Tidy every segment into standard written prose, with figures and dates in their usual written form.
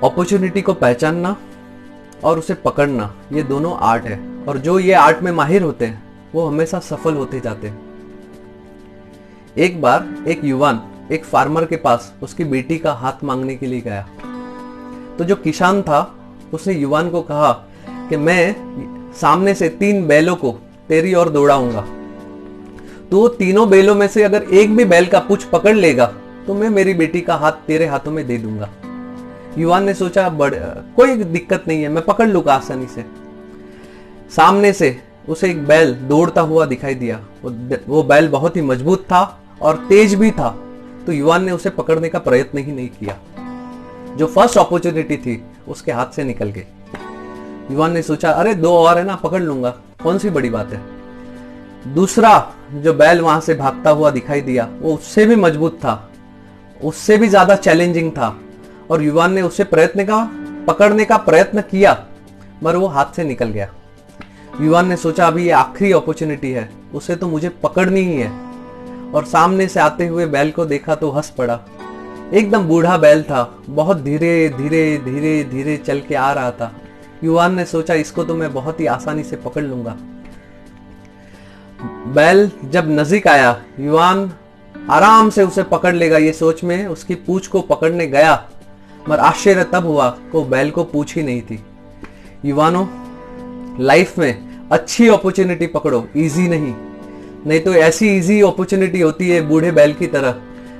Opportunity को पहचानना और उसे पकड़ना, ये दोनों आर्ट है, और जो ये आर्ट में माहिर होते हैं वो हमेशा सफल होते जाते हैं। एक बार एक युवान एक फार्मर के पास उसकी बेटी का हाथ मांगने के लिए गया। तो जो किसान था उसने युवान को कहा कि मैं सामने से 3 बैलों को तेरी ओर दौड़ाऊंगा, तो 3 बैलों में से अगर एक भी बैल का पूंछ पकड़ लेगा तो मैं मेरी बेटी का हाथ तेरे हाथों में दे दूंगा। युवान ने सोचा कोई दिक्कत नहीं है, मैं पकड़ लूंगा आसानी से। सामने से उसे एक बैल दौड़ता हुआ दिखाई दिया। वो बैल बहुत ही मजबूत था और तेज भी था, तो युवान ने उसे पकड़ने का प्रयत्न ही नहीं किया। जो फर्स्ट अपॉर्चुनिटी थी उसके हाथ से निकल गई। युवान ने सोचा अरे 2 और है ना, पकड़ लूंगा, कौन सी बड़ी बात है। दूसरा जो बैल वहां से भागता हुआ दिखाई दिया वो उससे भी मजबूत था, उससे भी ज्यादा चैलेंजिंग था, और युवान ने उसे पकड़ने का प्रयत्न किया, मगर वो हाथ से निकल गया। युवान ने सोचा अभी ये आखिरी अपॉर्चुनिटी है, उसे तो मुझे पकड़नी ही है, और सामने से आते हुए बैल को देखा तो हंस पड़ा। एकदम बूढ़ा बैल था, बहुत धीरे धीरे धीरे धीरे चल के आ रहा था। युवान ने सोचा इसको तो मैं बहुत ही आसानी से पकड़ लूंगा। बैल जब नजदीक आया, युवान आराम से उसे पकड़ लेगा ये सोच में उसकी पूंछ को पकड़ने गया, मगर आश्चर्य तब हुआ को बैल को पूंछ ही नहीं थी। युवानों, लाइफ में अच्छी अपॉर्चुनिटी पकड़ो, इजी नहीं तो ऐसी इजी अपॉर्चुनिटी होती है बूढ़े बैल की तरह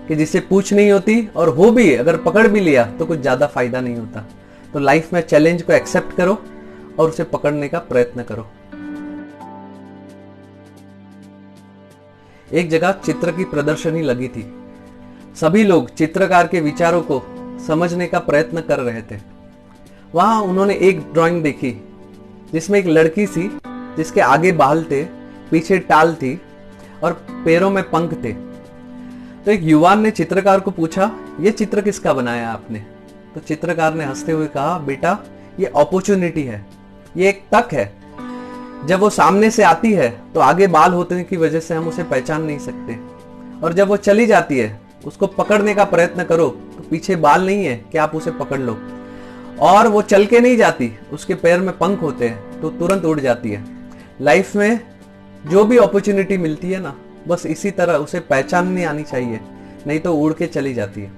कि जिसे पूंछ नहीं होती, और हो भी अगर पकड़ भी लिया तो कुछ ज्यादा फायदा नहीं होता। तो लाइफ में चैलेंज को एक्सेप्ट करो और उसे पकड़ने का प्रयत्न करो। एक जगह चित्र की प्रदर्शनी लगी थी। सभी लोग चित्रकार के विचारों को समझने का प्रयत्न कर रहे थे। वहां उन्होंने एक ड्राइंग देखी जिसमें एक लड़की थी जिसके आगे बाल थे, पीछे टाल थी और पैरों में पंख थे। तो एक युवान ने चित्रकार को पूछा ये चित्र किसका बनाया आपने? तो चित्रकार ने हंसते हुए कहा बेटा ये अपॉर्चुनिटी है, ये एक तक है। जब वो सामने से आती है तो आगे बाल होने की वजह से हम उसे पहचान नहीं सकते, और जब वो चली जाती है उसको पकड़ने का प्रयत्न करो तो पीछे बाल नहीं है कि आप उसे पकड़ लो, और वो चल के नहीं जाती, उसके पैर में पंख होते हैं तो तुरंत उड़ जाती है। लाइफ में जो भी अपॉर्चुनिटी मिलती है ना, बस इसी तरह उसे पहचाननी आनी चाहिए, नहीं तो उड़ के चली जाती है।